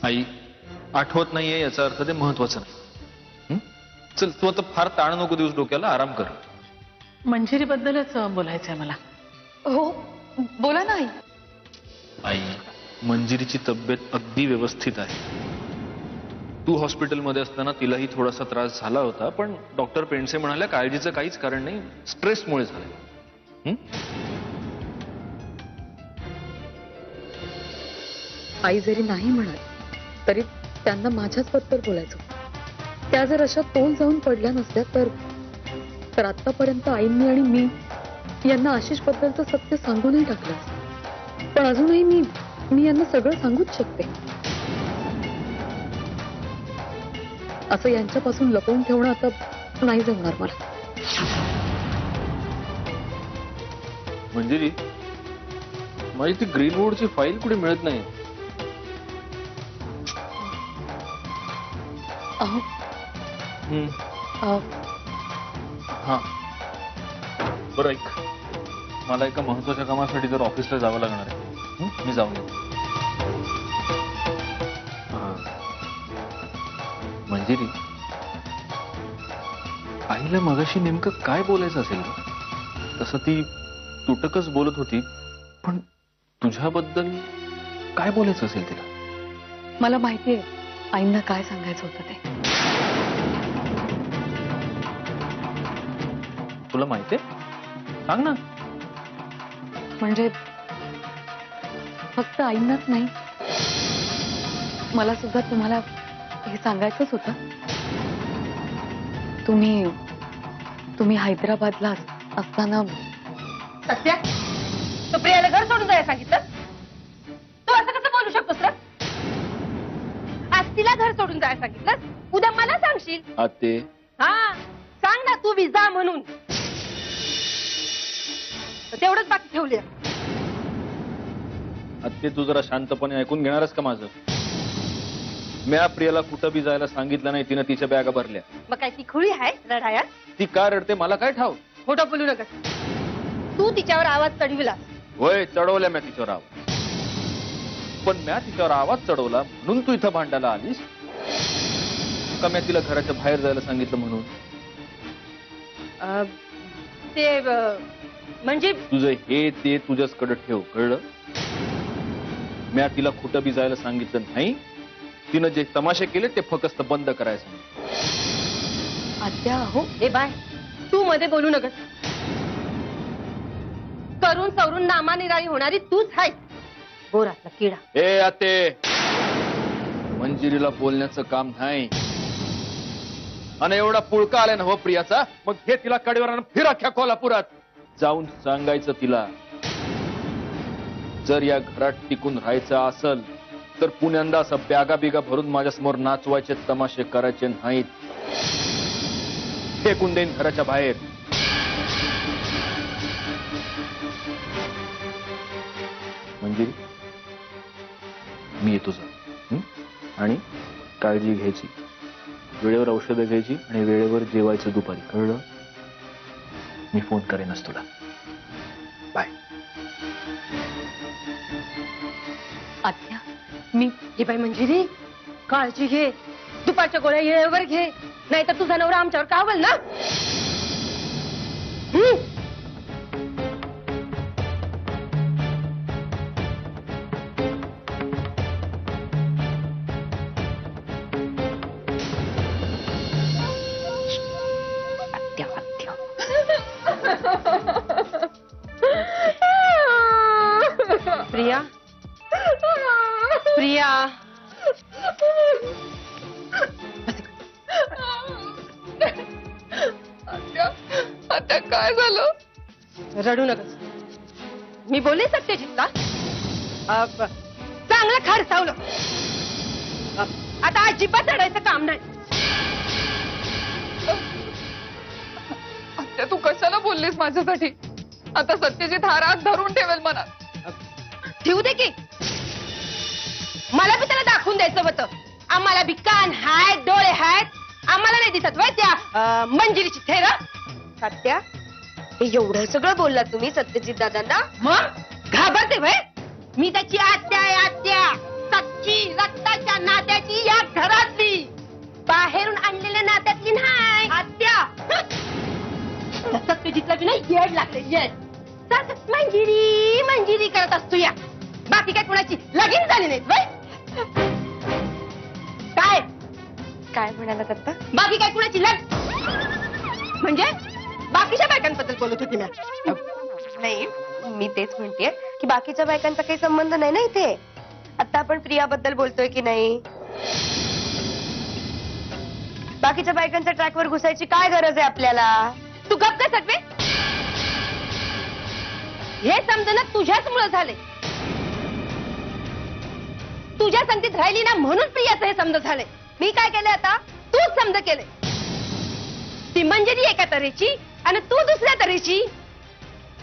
आई आठवत नाहीये याचा अर्थ ते महत्वाचं नाही. चल तू आता फार ताण नको दिवस डोक्याला, आराम कर. मंजिरी बद्दलच बोलायचंय मला. हो बोला ना आई. आई मंजिरीची तब्येत अगदी व्यवस्थित आहे. तू हॉस्पिटलमध्ये असताना तिलाही थोडासा त्रास झाला होता, पण डॉक्टर पेंडसे म्हणाल्या काळजीचं काहीच कारण नाही, स्ट्रेसमुळे झालंय. आई जरी नाही म्हणत तरी त्यांना माझ्याच बद्दल बोलायचं. त्या जर अशा तोल जाऊन पडल्या नसत्या तर आतापर्यंत आईंनी आणि मी यांना आशिष बद्दलचं सत्य सांगूनही टाकलं असतं. पण अजूनही मी यांना सगळं सांगूच शकते. असं यांच्यापासून लपवून ठेवणं आता नाही जमणार मला. मंजिरी माझी ती ग्रीनवूडची फाईल कुठे मिळत नाही. हा बरं ऐक, मला एका महत्वाच्या कामासाठी जर ऑफिसला जावं लागणार आहे. मी जाऊन येतो. मंजिरी आईला मगाशी नेमकं काय बोलायचं असेल? तसं ती तुटकच बोलत होती, पण तुझ्याबद्दल काय बोलायचं असेल तिला? मला माहितीये आईंना काय सांगायचं होतं ते. तुला माहितीये? सांग ना. म्हणजे फक्त आईंनाच नाही, मला सुद्धा तुम्हाला हे सांगायचंच होतं. तुम्ही हैदराबादला असताना सत्या, तू प्रियाला घर सोडून जायला सांगितलं? तू असं कसं बोलू शकतोस रे? आज तिला घर सोडून जायला सांगितलं, उद्या मला सांगशील? आते हा सांग ना, तू विजा म्हणून तेवढंच बाकी ठेवले. आते तू जरा शांतपणे ऐकून घेणारच का माझं? मी प्रियाला कुठं बी जायला सांगितलं नाही, तिनं तिच्या बॅगा भरल्या. मग काय ती खुळी आहे रडाया? ती का रडते मला काय ठाव? खोटं बोलू नका. तू तिच्यावर आवाज चढविला. होय चढवल्या मी तिच्यावर आवाज, पण मी तिच्यावर आवाज चढवला म्हणून तू इथं भांडायला आलीस का? मी तिला घराच्या बाहेर जायला सांगितलं म्हणून? ते म्हणजे तुझं हे ते तुझ्याचकडे ठेव, कळलं? मी तिला कुठं बी जायला सांगितलं नाही. तिनं जे तमाशे केले ते फक्त बंद करायचं. आत्या हो ए बाय, तू मध्ये बोलू नका. करून सवरून नामानिराळी होणारी तूच आहेस, बोरातला किडा. ए आते, मंजिरीला बोलण्याचं काम नाही. आणि एवढा पुळका आलाय ना हो प्रियाचा, मग हे तिला कडेवर फिर अख्ख्या कोल्हापुरात जाऊन सांगायचं तिला, जर या घरात टिकून राहायचं असल तर पुण्यांदा असं बॅगा बिगा भरून माझ्यासमोर नाचवायचे तमाशे करायचे नाहीत. फेकून देईन घराच्या बाहेर. मंजिरी मी येतो जा, आणि काळजी घ्यायची, वेळेवर औषधं घ्यायची आणि वेळेवर जेवायचं दुपारी, कळलं? मी फोन करेनच तुला. बाय. आत्या मी हे बाई मंजिरी, काळजी घे. दुपारच्या गोळ्या वेळेवर घे, नाहीतर तुझा नवरा आमच्यावर कावल ना. प्रिया, प्रिया, आता काय झालं? रडू नका. मी बोलले सत्यजितला, चांगलं खर्चावलं. आता अजिबात रडायचं काम नाही. आत्या तू कशाला बोललीस माझ्यासाठी? आता सत्यजित हा राग धरून ठेवेल मनात. ठेवू दे की, मला बी त्याला दाखवून द्यायचं होतं. आम्हाला बी कान आहेत, डोळे आहेत, आम्हाला नाही दिसत वय त्या मंजिरीची थेर. सत्या, हे एवढं सगळं बोलला तुम्ही सत्यजित दादांना, मग घाबरते वय? मी त्याची आत्या आहे, आत्या. सच्ची रक्ताच्या नात्याची, या घरातली, बाहेरून आणलेल्या नात्यातली नाही. आत्या तसं तुझीतलं बी नाही येड लागले, येड. सारखं मंजिरी मंजिरी करत असतो या. बाकी काय कुणाची लगीन झाली नाहीत व्हय? काय काय म्हणाला दत्ता? बाकी काय कुणाची लग म्हणजे बाकीच्या बायकांबद्दल बोलत होती मी. नाही, मी तेच म्हणतेय की बाकीच्या बायकांचा काही संबंध नाही ना इथे. आता आपण प्रियाबद्दल बोलतोय की नाही? बाकीच्या बायकांच्या ट्रॅकवर घुसायची काय गरज आहे आपल्याला? तू गप का सटवे? हे समजणं तुझ्याच मुळे झाले. तुझ्या संगतीत राहिली ना म्हणून प्रियाचं हे समज झाले. मी काय केलं आता? तूच समज केले. ती मंजिरी एका तऱ्हेची आणि तू दुसऱ्या तऱ्हेची.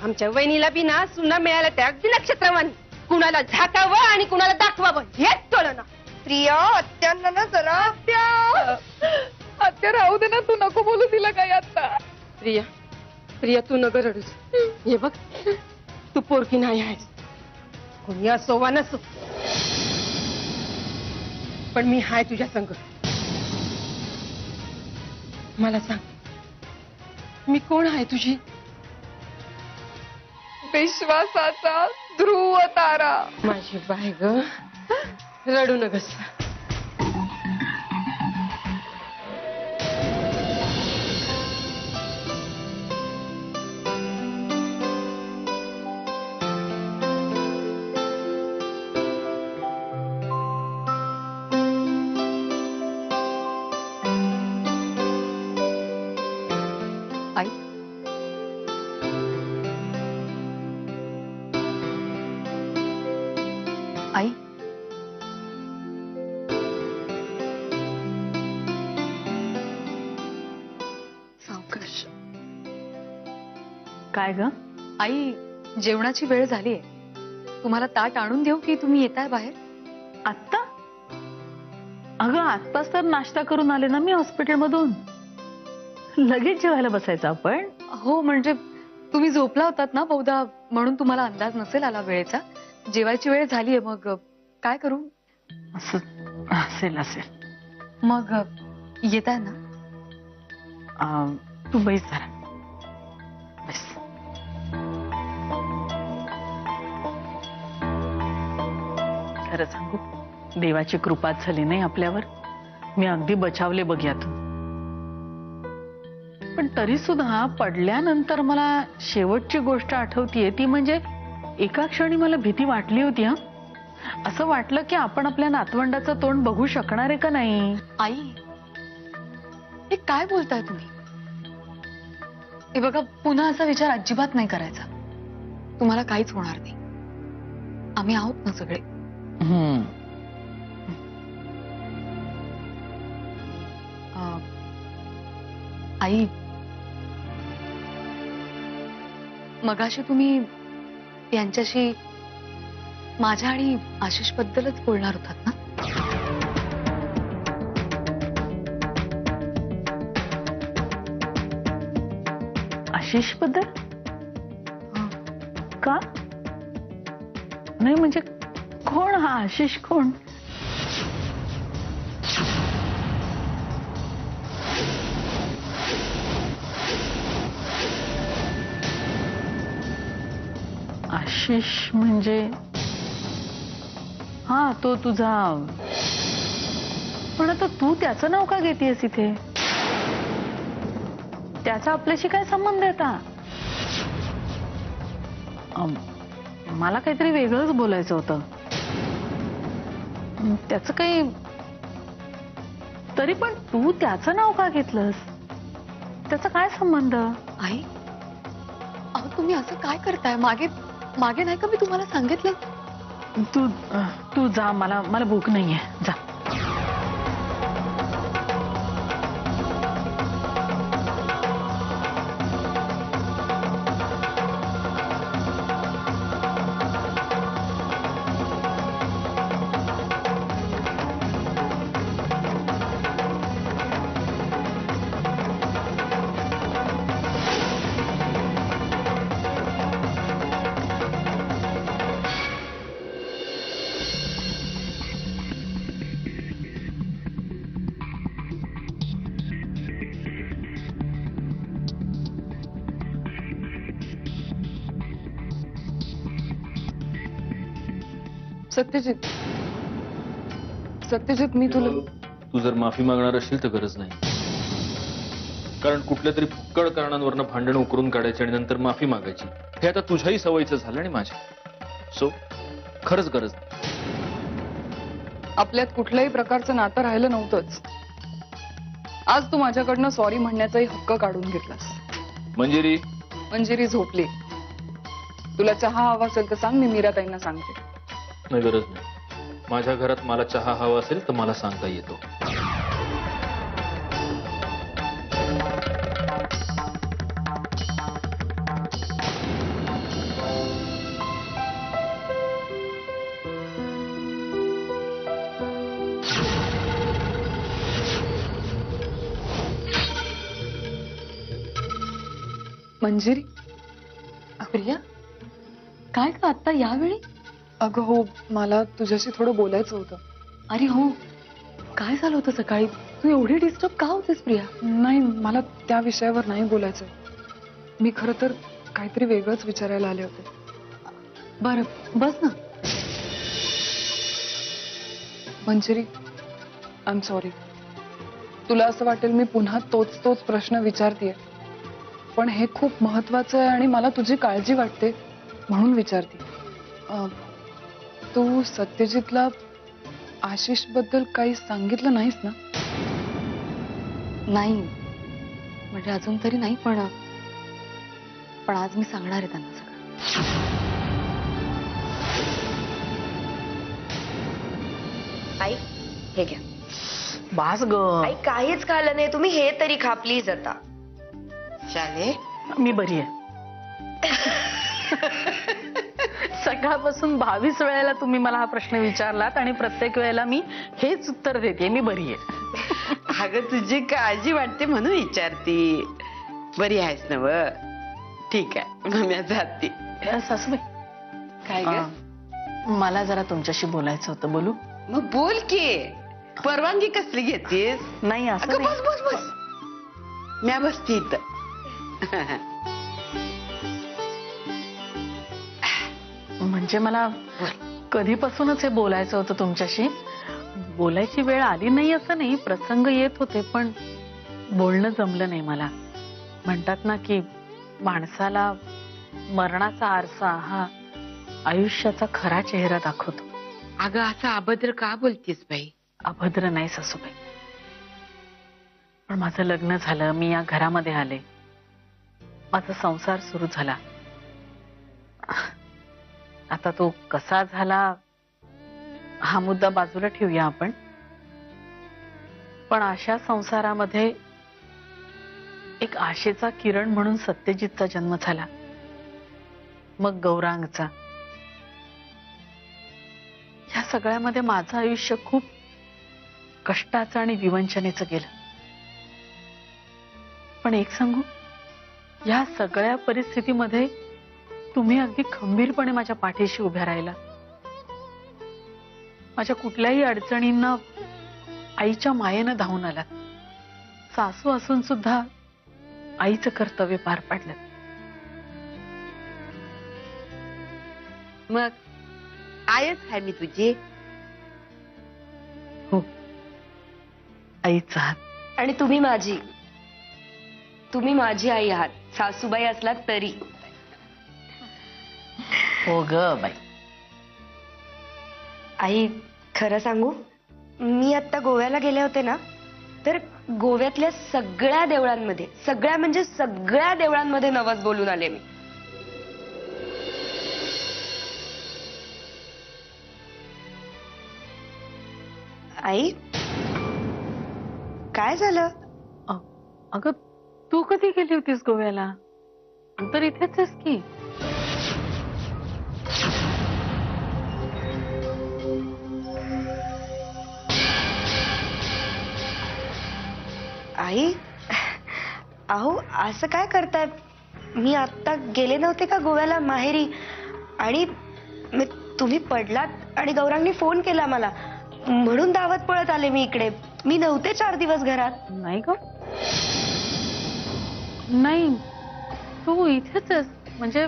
आमच्या वहिनीला बी ना सुना मिळाल्या त्या अगदी नक्षत्रवाणी. कुणाला झाकावं आणि कुणाला दाखवावं हेच कळलं ना. प्रिया, आत्यांना ना जरा. आत्या राहू दे ना, तू नको बोलू तिला काय आता. प्रिया, प्रिया तू नगर रडूस. हे बघ, तू पोरकी नाही आहेस. कोणी असो वा नसो, पण मी हाय तुझ्या संग. मला सांग, मी कोण आहे तुझी? विश्वासाचा ध्रुव तारा. माझी बाय ग, रडू नगस. आई, आई, सावकाश. काय ग? आई, जेवणाची वेळ झालीये. तुम्हाला ताट आणून देऊ की तुम्ही येताय बाहेर? आत्ता? अगं आत्ताच तर नाश्ता करून आले ना मी हॉस्पिटलमधून. लगेच जेवायला बसायचं आपण? हो, म्हणजे तुम्ही झोपला होतात ना बहुधा, म्हणून तुम्हाला अंदाज नसेल आला वेळेचा. जेवायची वेळ झालीये, मग काय करू? असं असेल असेल. मग येताय ना? तू बैस जरा, बस. खरं सांगू, देवाची कृपाच झाली नाही आपल्यावर. मी अगदी बचावले बघ यातून. पण तरी सुद्धा पडल्यानंतर मला शेवटची गोष्ट आठवतीये, ती म्हणजे एका क्षणी मला भीती वाटली होती. असं वाटलं की आपण आपल्या नातवंडाचं तोंड बघू शकणार आहे का नाही. आई, हे काय बोलताय तुम्ही? हे बघा, पुन्हा असा विचार अजिबात नाही करायचा. तुम्हाला काहीच होणार नाही. आम्ही आहोत ना सगळे. आई, मगाशी तुम्ही यांच्याशी माझ्या आणि आशिष बद्दलच बोलणार होतात ना? आशिष बद्दल? का? नाही म्हणजे कोण हा आशिष? कोण? आशिष म्हणजे हा, तो तुझा. पण आता तू त्याचं नाव का घेतेयस इथे? त्याचा आपल्याशी काय संबंध आहे आता? मला काहीतरी वेगळंच बोलायचं होतं. त्याचं काही. तरी पण तू त्याचं नाव का घेतलंस? त्याचा काय संबंध? आई, अहो तुम्ही असं काय करताय? मागे मागे नाही का मी तुम्हाला सांगितलं? तू जा, मला भूक नाहीये, जा. सत्यजित सत्यजित मी तुला तू जर माफी मागणार असशील तर गरज नाही, कारण कुठल्या तरी फुक्कड कारणांवरनं भांडण उकरून काढायची आणि नंतर माफी मागायची हे आता तुझ्याही सवयीचं झालं आणि माझ्या. सो खरंच गरज नाही. आपल्यात कुठल्याही प्रकारचं नातं राहिलं नव्हतंच. आज तू माझ्याकडनं सॉरी म्हणण्याचाही हक्क काढून घेतलास. मंजिरी, मंजिरी झोपली. तुला चहा हवा असेल तर सांग, मी मीराताईंना सांगते. नाही गरज नाही. माझ्या घरात मला चहा हवा असेल तर मला सांगता येतो. मंजिरी, प्रिया, काय का आता यावेळी? अगं हो, मला तुझ्याशी थोडं बोलायचं होतं. अरे हो, काय झालं होतं सकाळी? तू एवढी डिस्टर्ब का होतेस प्रिया? नाही, मला त्या विषयावर नाही बोलायचं. मी खरं तर काहीतरी वेगळंच विचारायला आले होते. बरं, बस ना. Manjiri, I am sorry. तुला असं वाटेल मी पुन्हा तोच प्रश्न विचारतेय, पण हे खूप महत्वाचं आहे आणि मला तुझी काळजी वाटते म्हणून विचारते. तू सत्यजितला आशिष बद्दल काही सांगितलं नाहीस ना? नाही, म्हणजे अजून तरी नाही, पण आज मी सांगणार आहे त्यांना सगळं. आई हे घ्या. बास ग. आई काहीच खाल्लं नाही तुम्ही, हे तरी खा प्लीज. आता शाले, मी बरी आहे. सकाळपासून 22 वेळेला तुम्ही मला हा प्रश्न विचारलात आणि प्रत्येक वेळेला मी हेच उत्तर देते, मी बरी आहे. अगं तुझी काळजी वाटते म्हणून विचारती. बरी आहेस ना व? ठीक आहे, मग मी जाते. सासूबाई, काय ग? मला जरा तुमच्याशी बोलायचं होतं. बोलू? मग बोल की. परवानगी कसली घेतेस? नाही असं अगं नाही. बस बस बस, म्या बसते इथं. म्हणजे मला कधीपासूनच हे बोलायचं होतं तुमच्याशी. बोलायची वेळ आली नाही असं नाही, प्रसंग येत होते, पण बोलणं जमलं नाही मला. म्हणतात ना की माणसाला मरणाचा आरसा हा आयुष्याचा खरा चेहरा दाखवतो. अगं असं अभद्र का बोलतीस बाई? अभद्र नाही सासूबाई, पण माझं लग्न झालं, मी या घरामध्ये आले, माझा संसार सुरू झाला. आता तो कसा झाला हा मुद्दा बाजूला ठेवूया आपण. पण अशा संसारामध्ये एक आशेचा किरण म्हणून सत्यजितचा जन्म झाला, मग गौरांगचा. या सगळ्यामध्ये माझं आयुष्य खूप कष्टाचं आणि विवंचनेचं गेलं. पण एक सांगू, या सगळ्या परिस्थितीमध्ये तुम्ही अगदी खंबीरपणे माझ्या पाठीशी उभ्या राहिला. माझ्या कुठल्याही अडचणींना आईच्या मायेनं धावून आलात. सासू असून सुद्धा आईचं कर्तव्य पार पाडलं. मग आयच आहे मी तुझी. हो, आईचा हात. आणि तुम्ही माझी, तुम्ही माझी आई आहात, सासूबाई असलात तरी. हो ग बाई. आई खरं सांगू, मी आता गोव्याला गेले होते ना, तर गोव्यातल्या सगळ्या देवळांमध्ये, सगळ्या म्हणजे सगळ्या देवळांमध्ये नवस बोलून आले मी. आई काय झालं? अगं तू कधी गेली होतीस गोव्याला? तू तर इथेच आहेस की. आई अहो असं काय करताय? मी आता गेले नव्हते का गोव्याला माहेरी, आणि तुम्ही पडलात आणि गौरांगनी फोन केला मला, म्हणून धावत पळत आले मी इकडे. मी नव्हते 4 दिवस घरात. नाही ग, नाही, तू इथेच आहेस. म्हणजे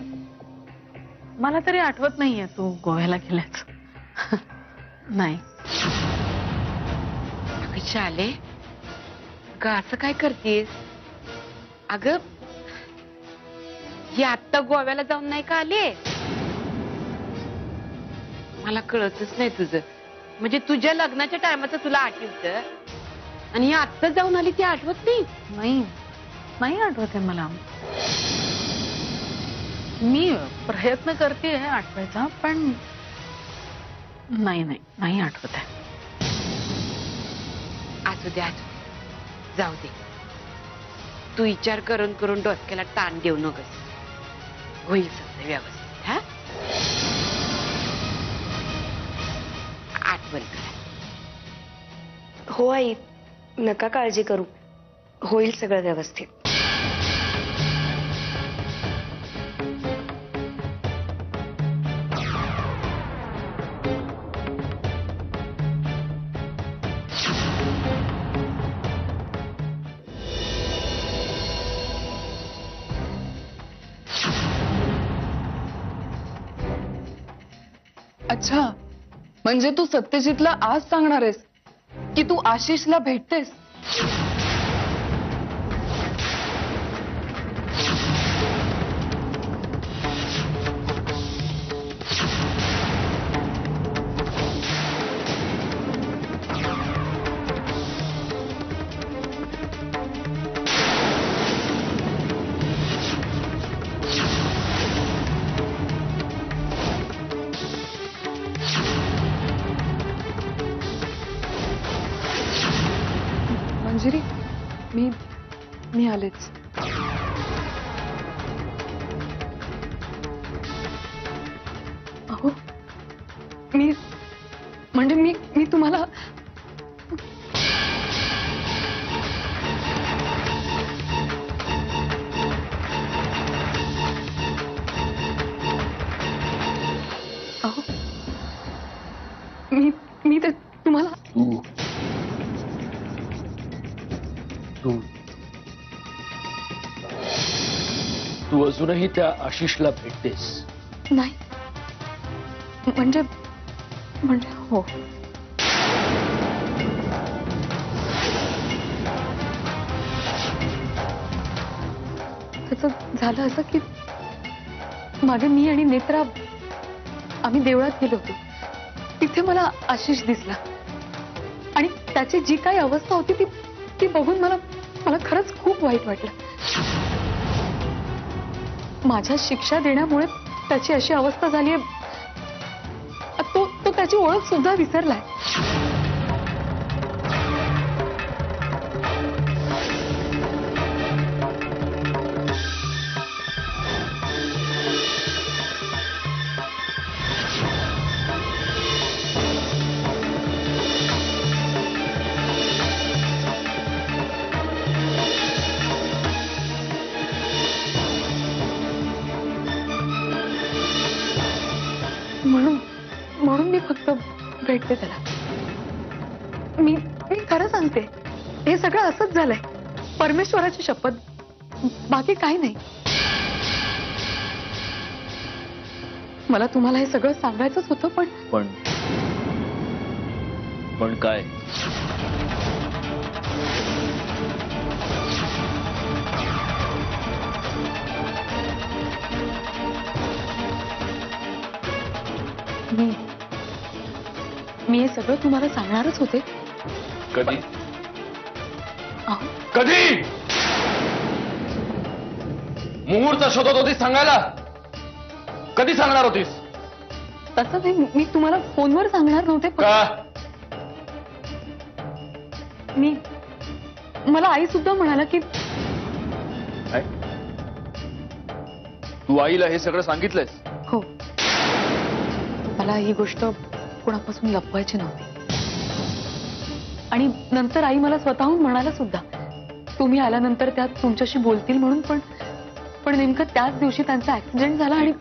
मला तरी आठवत नाहीये तू गोव्याला गेल्याच. नाही. अगं शाले, ग असं काय करतेस? अगं ही आत्ता गोव्याला जाऊन नाही का आले? मला कळतच नाही तुझं. म्हणजे तुझ्या लग्नाच्या टायमाचं तुला आठवतं आणि ही आत्ता जाऊन आली ती आठवत नाही? नाही नाही आठवत आहे मला. मी प्रयत्न करते आठवायचा, पण नाही नाही नाही आठवत आहे. असू दे, जाऊ दे. तू विचार करून करून डोक्याला ताण देऊ नकोस. होईल सगळं व्यवस्थित. हा, आठवण करा. हो आई, नका काळजी करू, होईल सगळं व्यवस्थित. अच्छा, म्हणजे तू सत्यजितला आज सांगणार आहेस की तू आशिषला भेटतेस? मंजिरी, मी आलेच. अहो, मी तुम्हाला अहो, मी ते तुम्हाला तू अजूनही त्या आशिषला भेटतेस? नाही, म्हणजे हो. त्याचं झालं असं की मागे मी आणि नेत्रा आम्ही देवळात गेलो होतो. तिथे मला आशिष दिसला आणि त्याची जी काही अवस्था होती ती बघून मला खरंच खूप वाईट वाटलं. माझ्या शिक्षा देण्यामुळे त्याची अशी अवस्था झालीये. तो त्याची ओळख सुद्धा विसरलाय. म्हणून मी फक्त भेटते त्याला. मी खरं सांगते, हे सगळं असंच झालंय. परमेश्वराची शपथ, बाकी काही नाही. मला तुम्हाला हे सगळं सांगायचंच होतं, पण काय? मी हे सगळं तुम्हाला सांगणारच होते. कधी? अहो, कधी? मुहूर्त शोधत होतीस सांगायला? कधी सांगणार होतीस? तसं नाही, मी तुम्हाला फोनवर सांगणार नव्हते. का? मला आई सुद्धा म्हणाला की काय? तू आईला हे सगळं सांगितलंयस? हो, मला ही गोष्ट कोणापासून लपवायची नव्हती. आणि नंतर आई मला स्वतःहून म्हणाला सुद्धा, तुम्ही आल्यानंतर त्यात तुमच्याशी बोलतील म्हणून. पण नेमकं त्याच दिवशी त्यांचा ऍक्सिडेंट झाला. आणि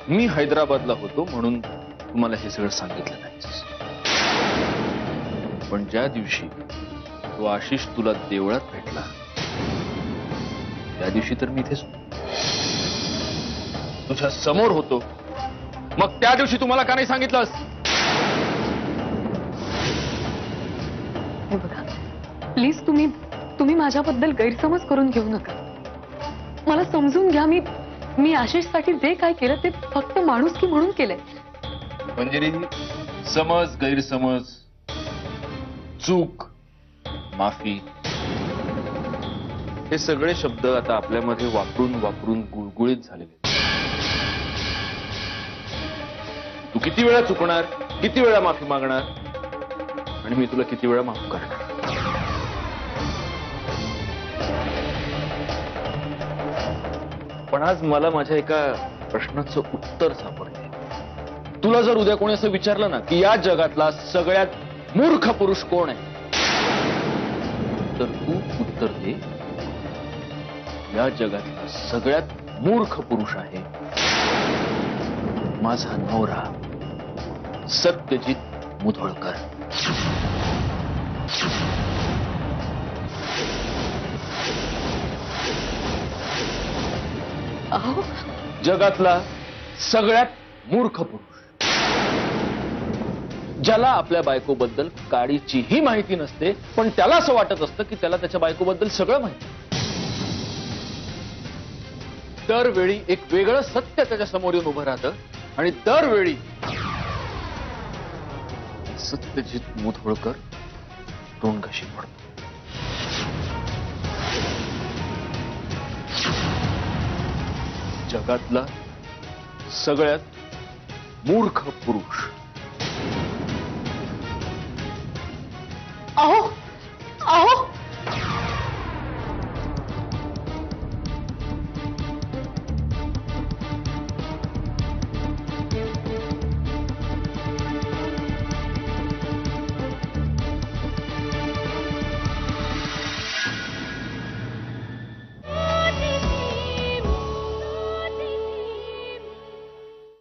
मी हैदराबादला होतो म्हणून तुम्हाला हे सगळं सांगितलं नाही. पण ज्या दिवशी तो आशिष तुला देवळात भेटला त्या दिवशी तर मी इथेच होतो. तुझ्या समोर होतो, मग त्या दिवशी तुम्हाला का नाही सांगितलंस? हे बघा, प्लीज तुम्ही माझ्याबद्दल गैरसमज करून घेऊ नका. मला समजून घ्या. मी आशिषसाठी जे काय केलं ते फक्त माणुसकी म्हणून केलंय. मंजिरी, समज, गैरसमज, चूक, माफी, हे सगळे शब्द आता आपल्यामध्ये वापरून वापरून गुळगुळीत झालेले. तू किती वेळा चुकणार, किती वेळा माफी मागणार, आणि मी तुला किती वेळा माफ करणार. पण आज मला माझ्या एका प्रश्नाचं उत्तर सापडले. तुला जर उद्या कोणी असं विचारलं ना की या जगातला सगळ्यात मूर्ख पुरुष कोण आहे, तर तू उत्तर दे, या जगातला सगळ्यात मूर्ख पुरुष आहे माझा नवरा सत्यजित मुधोळकर. अहो, जगातला सगळ्यात मूर्ख पुरुष, ज्याला आपल्या बायकोबद्दल काडीचीही माहिती नसते, पण त्याला असं वाटत असतं की त्याला त्याच्या बायकोबद्दल सगळं माहिती. दरवेळी एक वेगळं सत्य त्याच्या समोर येऊन उभं राहतं आणि दरवेळी सत्यजित मुधोळकर तोंडघशी पडतो. जगातला सगळ्यात मूर्ख पुरुष. अहो